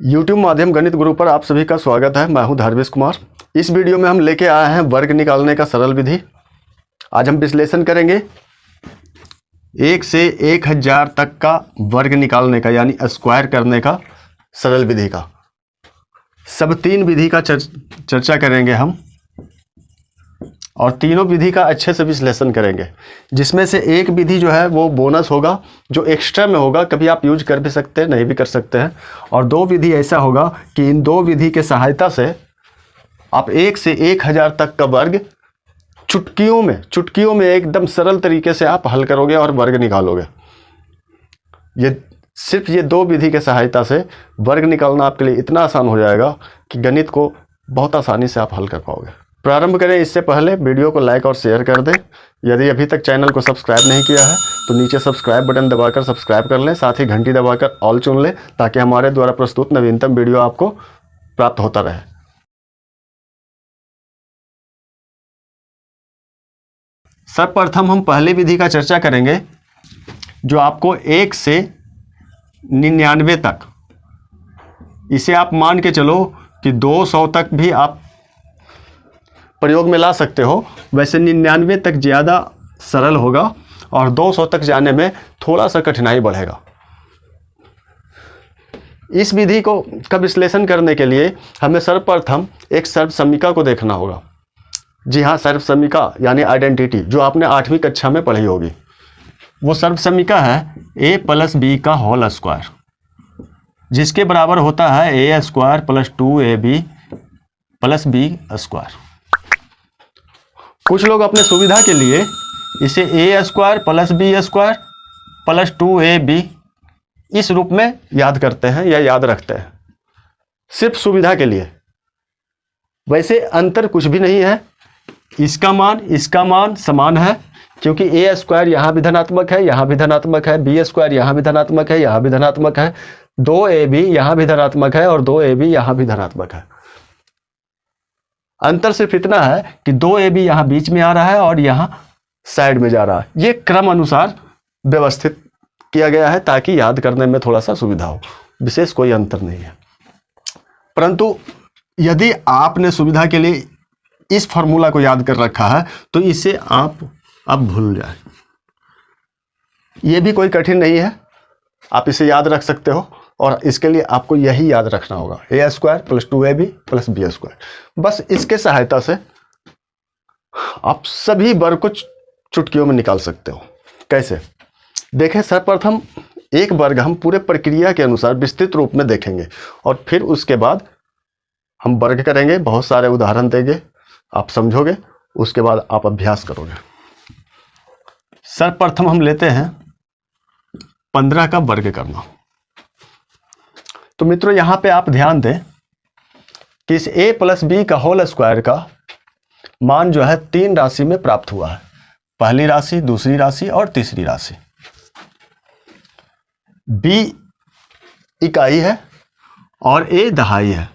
YouTube माध्यम गणित गुरु पर आप सभी का स्वागत है। मैं हूं धर्मेश कुमार। इस वीडियो में हम लेके आए हैं वर्ग निकालने का सरल विधि। आज हम विश्लेषण करेंगे 1 से 1000 तक का वर्ग निकालने का यानी स्क्वायर करने का सरल विधि का। सब 3 विधि का चर्चा करेंगे हम और तीनों विधि का अच्छे से विश्लेषण करेंगे, जिसमें से एक विधि जो है वो बोनस होगा, जो एक्स्ट्रा में होगा। कभी आप यूज कर भी सकते हैं, नहीं भी कर सकते हैं। और 2 विधि ऐसा होगा कि इन 2 विधि के सहायता से आप 1 से 1000 तक का वर्ग चुटकियों में एकदम सरल तरीके से आप हल करोगे और वर्ग निकालोगे। ये सिर्फ ये 2 विधि के सहायता से वर्ग निकालना आपके लिए इतना आसान हो जाएगा कि गणित को बहुत आसानी से आप हल कर पाओगे। प्रारंभ करें इससे पहले वीडियो को लाइक और शेयर कर दें। यदि अभी तक चैनल को सब्सक्राइब नहीं किया है तो नीचे सब्सक्राइब बटन दबाकर सब्सक्राइब कर लें, साथ ही घंटी दबाकर ऑल चुन लें ताकि हमारे द्वारा प्रस्तुत नवीनतम वीडियो आपको प्राप्त होता रहे। सर्वप्रथम हम पहली विधि का चर्चा करेंगे, जो आपको 1 से 99 तक, इसे आप मान के चलो कि 200 तक भी आप प्रयोग में ला सकते हो। वैसे 99 तक ज़्यादा सरल होगा और 200 तक जाने में थोड़ा सा कठिनाई बढ़ेगा। इस विधि का विश्लेषण करने के लिए हमें सर्वप्रथम एक सर्वसमीका को देखना होगा। जी हाँ, सर्वसमीका यानी आइडेंटिटी, जो आपने 8वीं कक्षा में पढ़ी होगी। वो सर्वसमीका है a + b का होल स्क्वायर, जिसके बराबर होता है a² + 2ab + b²। कुछ लोग अपने सुविधा के लिए इसे a² + b² + 2ab इस रूप में याद करते हैं या याद रखते हैं, सिर्फ सुविधा के लिए। वैसे अंतर कुछ भी नहीं है। इसका मान समान है, क्योंकि a² यहाँ भी धनात्मक है, यहाँ भी धनात्मक है, b² यहाँ भी धनात्मक है, यहाँ भी धनात्मक है, 2ab यहाँ भी धनात्मक है और 2ab यहाँ भी धनात्मक है। अंतर सिर्फ इतना है कि 2ab यहाँ बीच में आ रहा है और यहाँ साइड में जा रहा है। ये क्रम अनुसार व्यवस्थित किया गया है ताकि याद करने में थोड़ा सा सुविधा हो। विशेष कोई अंतर नहीं है। परंतु यदि आपने सुविधा के लिए इस फॉर्मूला को याद कर रखा है तो इसे आप अब भूल जाए। ये भी कोई कठिन नहीं है, आप इसे याद रख सकते हो। और इसके लिए आपको यही याद रखना होगा, a² + 2ab + b²। बस इसके सहायता से आप सभी वर्ग को चुटकियों में निकाल सकते हो। कैसे देखें, सर्वप्रथम एक वर्ग हम पूरे प्रक्रिया के अनुसार विस्तृत रूप में देखेंगे और फिर उसके बाद हम वर्ग करेंगे। बहुत सारे उदाहरण देंगे, आप समझोगे, उसके बाद आप अभ्यास करोगे। सर्वप्रथम हम लेते हैं 15 का वर्ग करना। तो मित्रों, यहां पे आप ध्यान दें कि इस a + b का होल स्क्वायर का मान जो है 3 राशि में प्राप्त हुआ है। पहली राशि, दूसरी राशि और तीसरी राशि। b इकाई है और a दहाई है,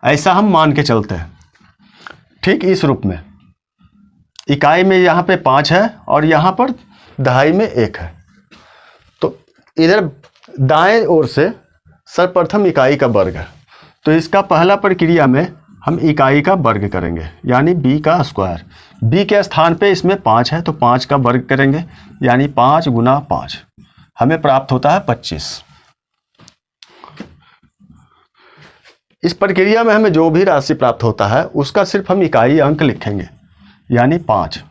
ऐसा हम मान के चलते हैं। ठीक इस रूप में इकाई में यहां पे 5 है और यहां पर दहाई में 1 है। तो इधर दाएं ओर से सर्वप्रथम इकाई का वर्ग है, तो इसका पहला प्रक्रिया में हम इकाई का वर्ग करेंगे यानी b का स्क्वायर। b के स्थान पे इसमें 5 है तो 5 का वर्ग करेंगे यानी 5 × 5, हमें प्राप्त होता है 25। इस प्रक्रिया में हमें जो भी राशि प्राप्त होता है उसका सिर्फ हम इकाई अंक लिखेंगे यानी 5।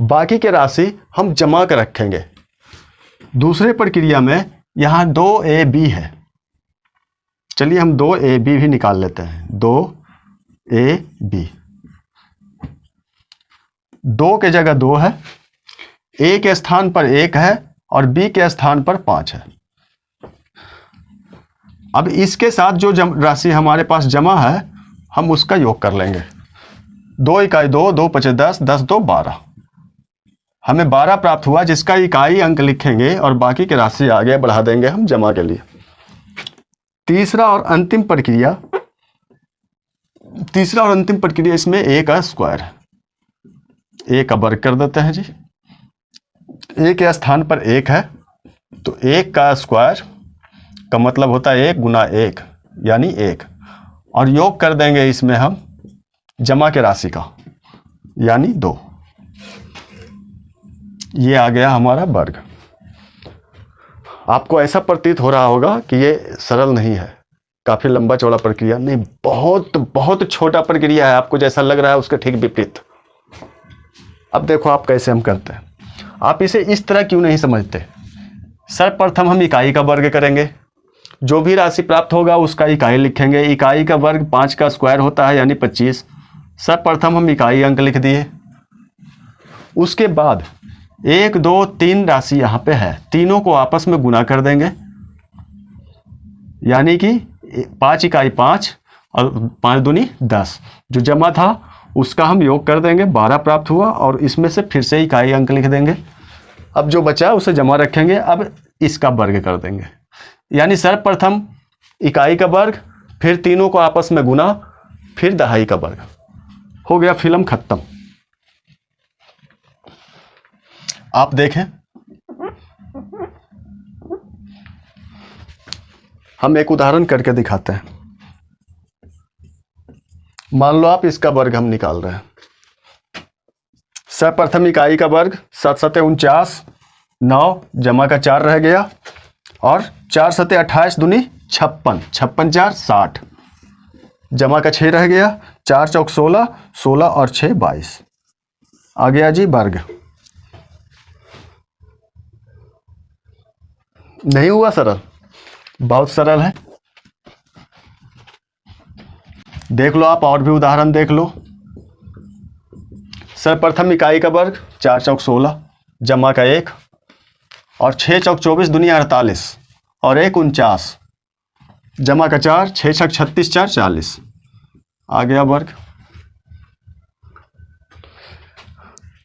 बाकी के राशि हम जमा कर रखेंगे। दूसरे प्रक्रिया में यहाँ 2ab है, चलिए हम 2ab भी निकाल लेते हैं। 2ab, 2 के जगह 2 है, a के स्थान पर 1 है और b के स्थान पर 5 है। अब इसके साथ जो राशि हमारे पास जमा है हम उसका योग कर लेंगे। 2 इकाई 2, 2 × 5 10, 10 × 2 12, हमें 12 प्राप्त हुआ, जिसका इकाई अंक लिखेंगे और बाकी की राशि आगे बढ़ा देंगे हम जमा के लिए। तीसरा और अंतिम प्रक्रिया इसमें a का स्क्वायर है। a का वर्ग कर देते हैं जी। a के स्थान पर 1 है तो 1 का स्क्वायर का मतलब होता है 1 गुना 1 यानी 1, और योग कर देंगे इसमें हम जमा के राशि का यानी 2। ये आ गया हमारा वर्ग। आपको ऐसा प्रतीत हो रहा होगा कि ये सरल नहीं है, काफी लंबा चौड़ा प्रक्रिया नहीं, बहुत बहुत छोटा प्रक्रिया है, आपको जैसा लग रहा है उसके ठीक विपरीत। अब देखो आप कैसे हम करते हैं। आप इसे इस तरह क्यों नहीं समझते? सर्वप्रथम हम इकाई का वर्ग करेंगे, जो भी राशि प्राप्त होगा उसका इकाई लिखेंगे। इकाई का वर्ग 5 का स्क्वायर होता है यानी 25। सर्वप्रथम हम इकाई अंक लिख दिए। उसके बाद 1 2 3 राशि यहाँ पे है, तीनों को आपस में गुना कर देंगे, यानी कि 5 इकाई 5 और 5 दूनी 10। जो जमा था उसका हम योग कर देंगे, 12 प्राप्त हुआ, और इसमें से फिर से इकाई अंक लिख देंगे। अब जो बचा उसे जमा रखेंगे, अब इसका वर्ग कर देंगे, यानी सर्वप्रथम इकाई का वर्ग, फिर तीनों को आपस में गुना, फिर दहाई का वर्ग। हो गया, फिल्म खत्म। आप देखें, हम एक उदाहरण करके दिखाते हैं। मान लो आप इसका वर्ग हम निकाल रहे हैं। सर्वप्रथम इकाई का वर्ग 7 सते 49, 9 जमा का 4 रह गया, और 4 सते 28 दूनी 56, 56 4 60, जमा का 6 रह गया, 4 चौक 16, 16 और 6 22, आ गया जी वर्ग। नहीं हुआ सरल? बहुत सरल है। देख लो आप, और भी उदाहरण देख लो। सर्वप्रथम इकाई का वर्ग 4 चौक 16, जमा का 1, और 6 चौक 24 दुनिया 48, और 1 49, जमा का 4, 6 छक 36 4 40, आ गया वर्ग।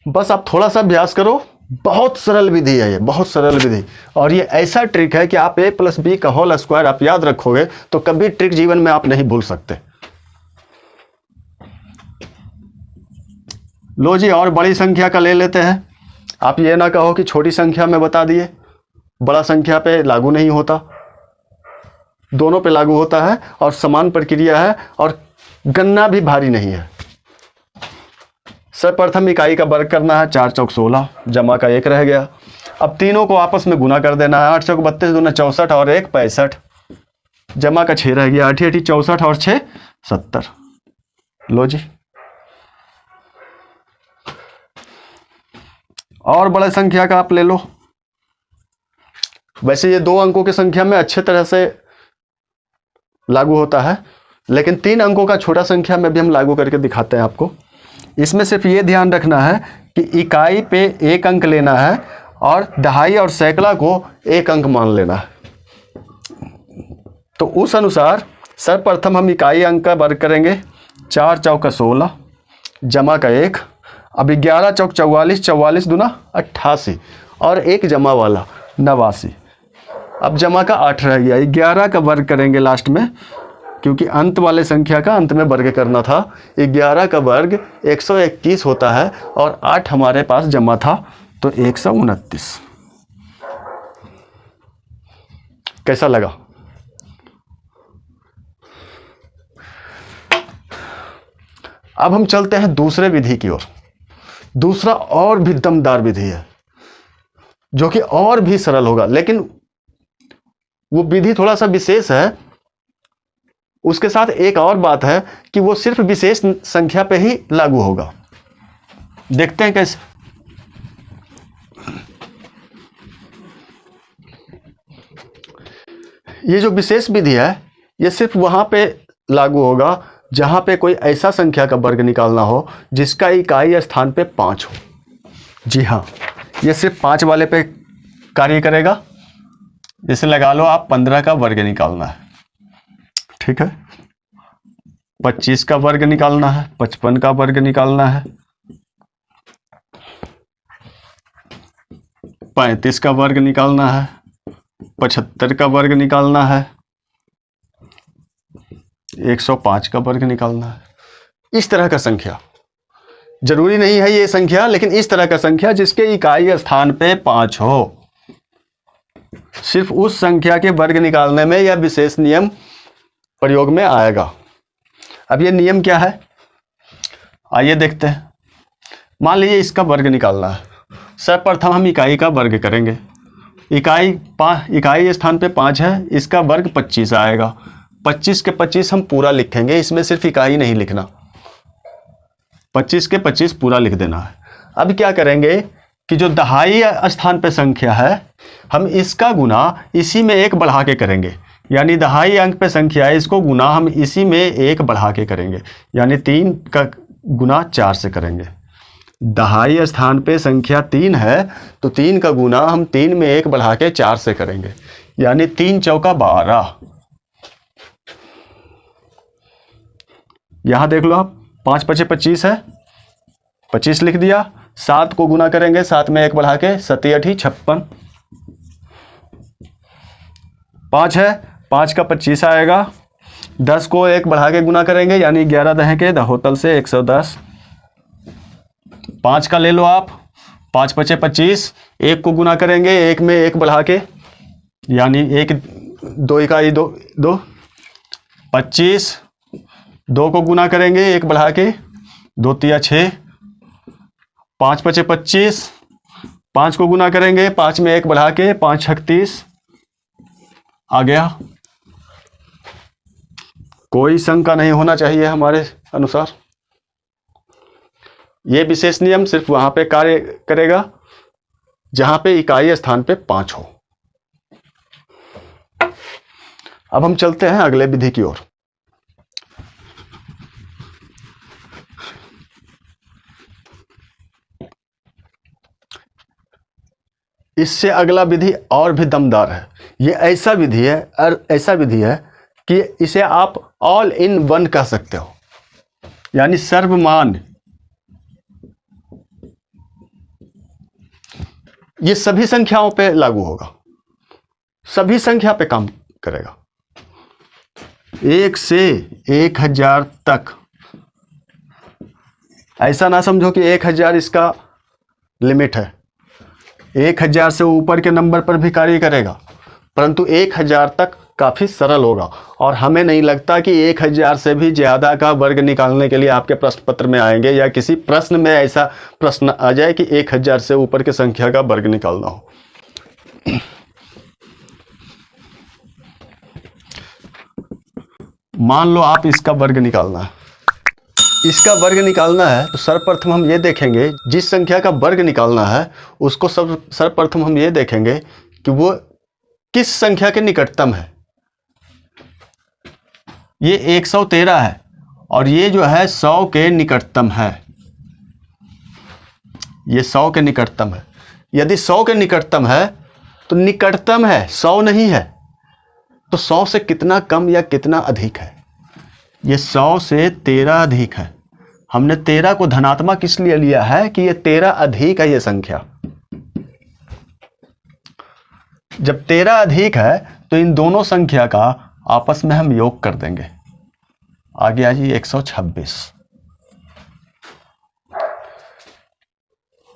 बस आप थोड़ा सा अभ्यास करो, बहुत सरल विधि है ये, बहुत सरल विधि। और ये ऐसा ट्रिक है कि आप a + b का होल स्क्वायर आप याद रखोगे तो कभी ट्रिक जीवन में आप नहीं भूल सकते। लो जी, और बड़ी संख्या का ले लेते हैं। आप ये ना कहो कि छोटी संख्या में बता दिए, बड़ा संख्या पे लागू नहीं होता, दोनों पे लागू होता है, और समान प्रक्रिया है, और गणना भी भारी नहीं है। सर्वप्रथम इकाई का वर्ग करना है, 4 चौक 16, जमा का 1 रह गया। अब तीनों को आपस में गुना कर देना है, 8 चौक 32 दूना 64 और 1 65, जमा का 6 रह गया, 8 8 64 और 6 70। लो जी, और बड़े संख्या का आप ले लो। वैसे ये 2 अंकों की संख्या में अच्छे तरह से लागू होता है, लेकिन 3 अंकों का छोटा संख्या में भी हम लागू करके दिखाते हैं आपको। इसमें सिर्फ ये ध्यान रखना है कि इकाई पे 1 अंक लेना है, और दहाई और सैकड़ा को 1 अंक मान लेना है। तो उस अनुसार सर्वप्रथम हम इकाई अंक का वर्ग करेंगे, 4 चौका 16, जमा का 1, अब 11 चौक 44, 44 दूना 88, और 1 जमा वाला 89, अब जमा का 8 रह गया। 11 का वर्ग करेंगे लास्ट में, क्योंकि अंत वाले संख्या का अंत में वर्ग करना था। 11 का वर्ग 121 होता है, और 8 हमारे पास जमा था, तो 129। कैसा लगा? अब हम चलते हैं दूसरे विधि की ओर। दूसरा और भी दमदार विधि है, जो कि और भी सरल होगा, लेकिन वो विधि थोड़ा सा विशेष है। उसके साथ एक और बात है कि वो सिर्फ विशेष संख्या पे ही लागू होगा। देखते हैं कैसे। ये जो विशेष विधि है, ये सिर्फ वहां पे लागू होगा जहां पे कोई ऐसा संख्या का वर्ग निकालना हो जिसका इकाई स्थान पे 5 हो। जी हाँ, ये सिर्फ 5 वाले पे कार्य करेगा। जैसे लगा लो आप 15 का वर्ग निकालना है, ठीक है, 25 का वर्ग निकालना है, 55 का वर्ग निकालना है, 35 का वर्ग निकालना है, 75 का वर्ग निकालना है, 105 का वर्ग निकालना है। इस तरह का संख्या, जरूरी नहीं है ये संख्या, लेकिन इस तरह का संख्या जिसके इकाई स्थान पे 5 हो। सिर्फ उस संख्या के वर्ग निकालने में यह विशेष नियम प्रयोग में आएगा। अब ये नियम क्या है, आइए देखते हैं। मान लीजिए इसका वर्ग निकालना है। सर्वप्रथम हम इकाई का वर्ग करेंगे। इकाई स्थान पे 5 है, इसका वर्ग 25 आएगा। 25 के 25 हम पूरा लिखेंगे, इसमें सिर्फ इकाई नहीं लिखना, 25 के 25 पूरा लिख देना है। अब क्या करेंगे कि जो दहाई स्थान पे संख्या है, हम इसका गुना इसी में 1 बढ़ा के करेंगे। यानी दहाई अंक पे संख्या है, इसको गुना हम इसी में 1 बढ़ा के करेंगे, यानी 3 का गुना 4 से करेंगे। दहाई स्थान पे संख्या 3 है तो 3 का गुना हम 3 में 1 बढ़ा के 4 से करेंगे, यानी 3 चौका 12। यहां देख लो आप, 5 पचे 25 है, 25 लिख दिया। 7 को गुना करेंगे, 7 में 1 बढ़ा के 7 8 56। 5 है, 5 का 25 आएगा। 10 को 1 बढ़ा के गुना करेंगे, यानी 11 दहें के दहोतल से 110। 5 का ले लो आप, 5 पचे 25, 1 को गुना करेंगे, 1 में 1 बढ़ा के, यानी 1 2 इकाई 2 2 25। 2 को गुना करेंगे, 1 बढ़ा के, 2 तिया 6। 5 पचे 25, 5 को गुना करेंगे, 5 में 1 बढ़ा के, 5 36 आ गया। कोई शंका नहीं होना चाहिए हमारे अनुसार। यह विशेष नियम सिर्फ वहां पे कार्य करेगा जहां पे इकाई स्थान पे 5 हो। अब हम चलते हैं अगले विधि की ओर। इससे अगला विधि और भी दमदार है। ये ऐसा विधि है कि इसे आप ऑल इन वन कह सकते हो, यानी सर्वमान्य। ये सभी संख्याओं पे लागू होगा, सभी संख्या पे काम करेगा। 1 से 1000 तक। ऐसा ना समझो कि 1000 इसका लिमिट है। 1000 से ऊपर के नंबर पर भी कार्य करेगा, परंतु 1000 तक काफी सरल होगा। और हमें नहीं लगता कि 1000 से भी ज्यादा का वर्ग निकालने के लिए आपके प्रश्न पत्र में आएंगे या किसी प्रश्न में ऐसा प्रश्न आ जाए कि 1000 से ऊपर की संख्या का वर्ग निकालना हो। मान लो आप इसका वर्ग निकालना है। इसका वर्ग निकालना है तो सर्वप्रथम हम ये देखेंगे, जिस संख्या का वर्ग निकालना है उसको सर्वप्रथम हम ये देखेंगे कि वो किस संख्या के निकटतम है। ये 113 है और ये जो है 100 के निकटतम है। ये 100 के निकटतम है। यदि 100 के निकटतम है तो निकटतम है, 100 नहीं है, तो 100 से कितना कम या कितना अधिक है? ये 100 से 13 अधिक है। हमने 13 को धनात्मक इसलिए लिया है कि ये 13 अधिक है। ये संख्या जब 13 अधिक है तो इन दोनों संख्या का आपस में हम योग कर देंगे। आ गया जी 126।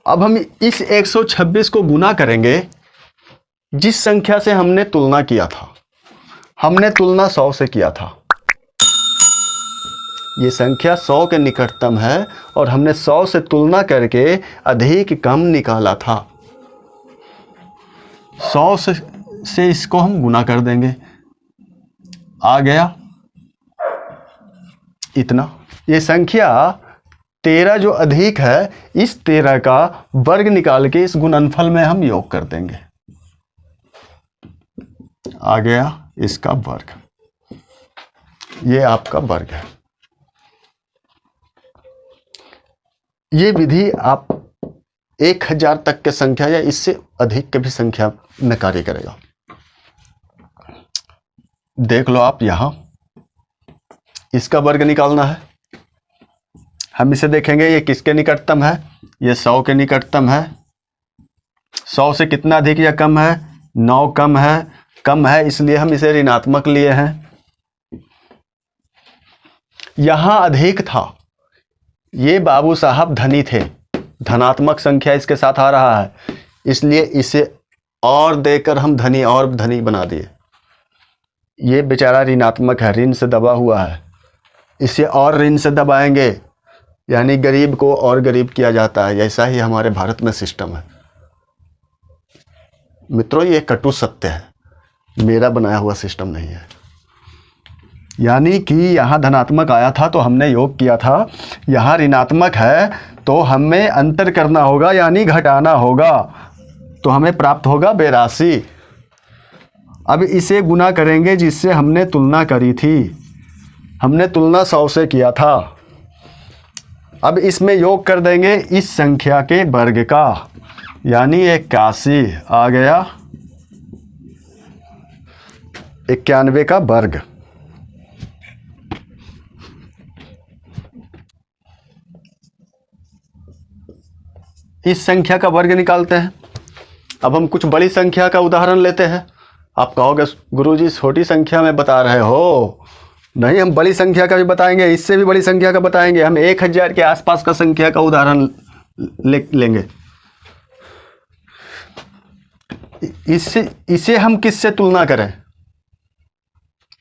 अब हम इस 126 को गुना करेंगे जिस संख्या से हमने तुलना किया था। हमने तुलना 100 से किया था। ये संख्या 100 के निकटतम है और हमने 100 से तुलना करके अधिक कम निकाला था। 100 से इसको हम गुना कर देंगे। आ गया इतना। ये संख्या 13 जो अधिक है, इस 13 का वर्ग निकाल के इस गुणनफल में हम योग कर देंगे। आ गया इसका वर्ग। ये आपका वर्ग है। ये विधि आप 1000 तक के संख्या या इससे अधिक के भी संख्या में कार्य करेगा। देख लो आप, यहां इसका वर्ग निकालना है। हम इसे देखेंगे ये किसके निकटतम है। ये 100 के निकटतम है। 100 से कितना अधिक या कम है? 9 कम है। कम है इसलिए हम इसे ऋणात्मक लिए हैं। यहां अधिक था। ये बाबू साहब धनी थे, धनात्मक संख्या इसके साथ आ रहा है, इसलिए इसे और देकर हम धनी और धनी बना दिए। ये बेचारा ऋणात्मक है, ऋण से दबा हुआ है, इसे और ऋण से दबाएंगे, यानी गरीब को और गरीब किया जाता है। ऐसा ही हमारे भारत में सिस्टम है। मित्रों, ये कटु सत्य है, मेरा बनाया हुआ सिस्टम नहीं है। यानी कि यहाँ धनात्मक आया था तो हमने योग किया था, यहाँ ऋणात्मक है तो हमें अंतर करना होगा, यानी घटाना होगा, तो हमें प्राप्त होगा 82। अब इसे गुना करेंगे जिससे हमने तुलना करी थी। हमने तुलना 100 से किया था। अब इसमें योग कर देंगे इस संख्या के वर्ग का, यानी 81 आ गया, 91 का वर्ग। इस संख्या का वर्ग निकालते हैं। अब हम कुछ बड़ी संख्या का उदाहरण लेते हैं। आप कहोगे गुरुजी छोटी संख्या में बता रहे हो। नहीं, हम बड़ी संख्या का भी बताएंगे, इससे भी बड़ी संख्या का बताएंगे। हम 1000 के आसपास का संख्या का उदाहरण लेंगे। इसे हम किससे तुलना करें?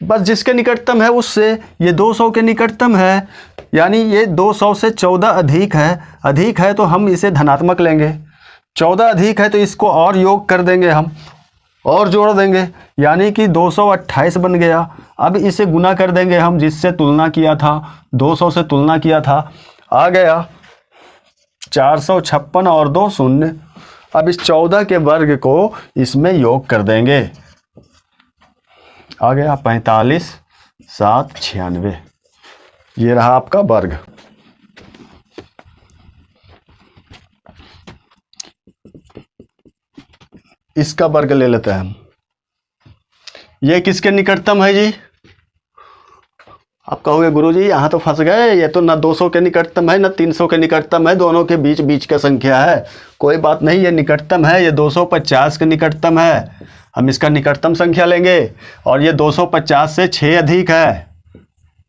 बस जिसके निकटतम है उससे। ये 200 के निकटतम है, यानी ये 200 से 14 अधिक है। अधिक है तो हम इसे धनात्मक लेंगे। 14 अधिक है तो इसको और योग कर देंगे, हम और जोड़ देंगे, यानी कि 228 बन गया। अब इसे गुना कर देंगे हम जिससे तुलना किया था, 200 से तुलना किया था, आ गया 456 और 2 शून्य। अब इस 14 के वर्ग को इसमें योग कर देंगे, आ गया 45 7 96। ये रहा आपका वर्ग। इसका वर्ग ले लेते हैं हम। ये किसके निकटतम है जी? आप कहोगे गुरुजी यहाँ तो फंस गए, ये तो ना 200 के निकटतम है ना 300 के निकटतम है, दोनों के बीच बीच का संख्या है। कोई बात नहीं, ये निकटतम है, ये 250 के निकटतम है। हम इसका निकटतम संख्या लेंगे और ये 250 से 6 अधिक है।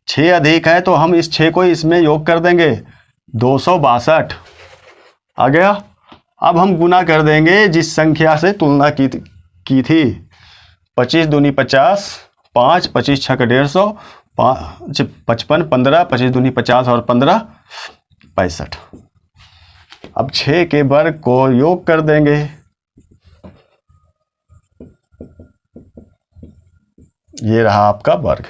6 अधिक है तो हम इस 6 को इसमें योग कर देंगे, 262 आ गया। अब हम गुना कर देंगे जिस संख्या से तुलना की थी। 25 दूनी 50, 5 25 6 150, 55 15, 25 दूनी 50 और 15 65। अब 6 के वर्ग को योग कर देंगे, ये रहा आपका वर्ग,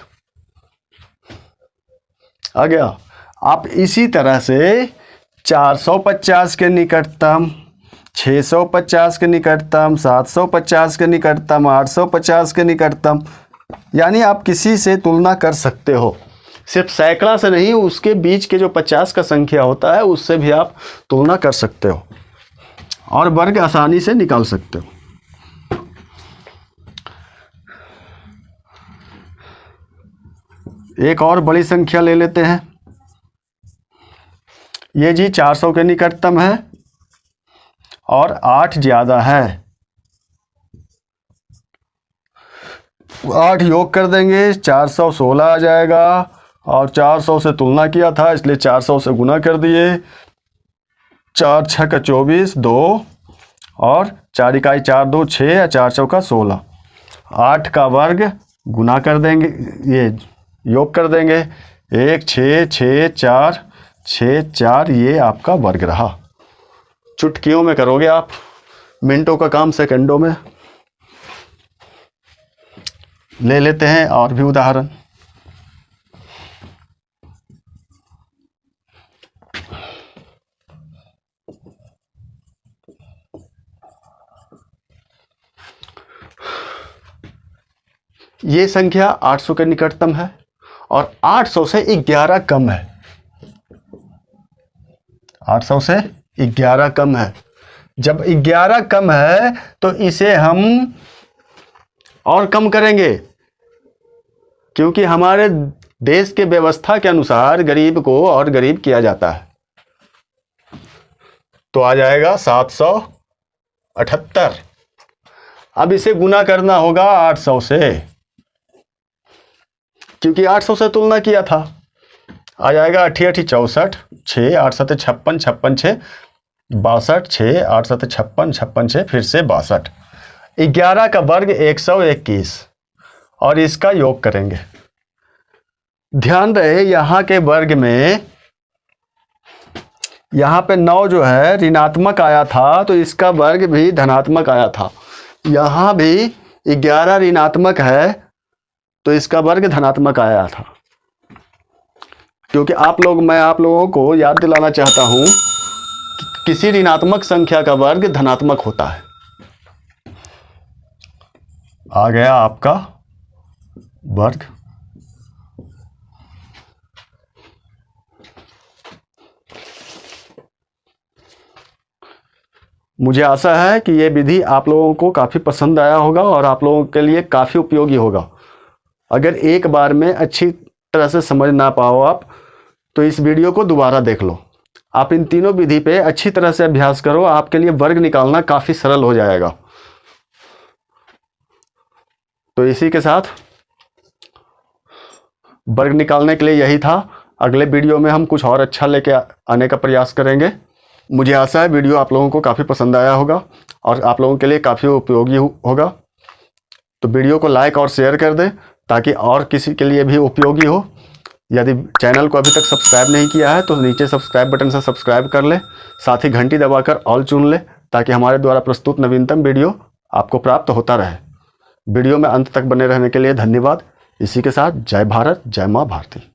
आ गया। आप इसी तरह से 450 के निकटतम, 650 के निकटतम, 750 के निकटतम, 850 के निकटतम, यानी आप किसी से तुलना कर सकते हो। सिर्फ सैकड़ा से नहीं, उसके बीच के जो 50 का संख्या होता है उससे भी आप तुलना कर सकते हो और वर्ग आसानी से निकाल सकते हो। एक और बड़ी संख्या ले लेते हैं। ये जी 400 के निकटतम है और 8 ज़्यादा है। 8 योग कर देंगे, 416 आ जाएगा और 400 से तुलना किया था इसलिए 400 से गुना कर दिए। 4 6 का 24, 2 और 4 इकाई 4 2 6, 4 चौका 16। 8 का वर्ग गुना कर देंगे, ये योग कर देंगे, 1 6 6 4 6 4, ये आपका वर्ग रहा। चुटकियों में करोगे आप, मिनटों का काम सेकंडों में। ले लेते हैं और भी उदाहरण। ये संख्या 800 के निकटतम है और 800 से 11 कम है। 800 से 11 कम है। जब 11 कम है तो इसे हम और कम करेंगे, क्योंकि हमारे देश के व्यवस्था के अनुसार गरीब को और गरीब किया जाता है। तो आ जाएगा 778। अब इसे गुना करना होगा 800 से, क्योंकि 800 से तुलना किया था। आ जाएगा 8 8 64, 6 8 7 56, 56 6 62, 6 8 7 56, 56 6 फिर से 62। 11 का वर्ग 121 और इसका योग करेंगे। ध्यान रहे यहाँ के वर्ग में यहाँ पे 9 जो है ऋणात्मक आया था, तो इसका वर्ग भी धनात्मक आया था। यहाँ भी 11 ऋणात्मक है तो इसका वर्ग धनात्मक आया था। क्योंकि मैं आप लोगों को याद दिलाना चाहता हूं कि किसी ऋणात्मक संख्या का वर्ग धनात्मक होता है। आ गया आपका वर्ग। मुझे आशा है कि ये विधि आप लोगों को काफ़ी पसंद आया होगा और आप लोगों के लिए काफ़ी उपयोगी होगा। अगर एक बार में अच्छी तरह से समझ ना पाओ आप, तो इस वीडियो को दोबारा देख लो। आप इन तीनों विधि पे अच्छी तरह से अभ्यास करो, आपके लिए वर्ग निकालना काफ़ी सरल हो जाएगा। तो इसी के साथ वर्ग निकालने के लिए यही था। अगले वीडियो में हम कुछ और अच्छा लेके आने का प्रयास करेंगे। मुझे आशा है वीडियो आप लोगों को काफ़ी पसंद आया होगा और आप लोगों के लिए काफ़ी उपयोगी होगा। तो वीडियो को लाइक और शेयर कर दें ताकि और किसी के लिए भी उपयोगी हो। यदि चैनल को अभी तक सब्सक्राइब नहीं किया है तो नीचे सब्सक्राइब बटन से सब्सक्राइब कर ले, साथ ही घंटी दबाकर ऑल चुन ले ताकि हमारे द्वारा प्रस्तुत नवीनतम वीडियो आपको प्राप्त होता रहे। वीडियो में अंत तक बने रहने के लिए धन्यवाद। इसी के साथ जय भारत, जय माँ भारती।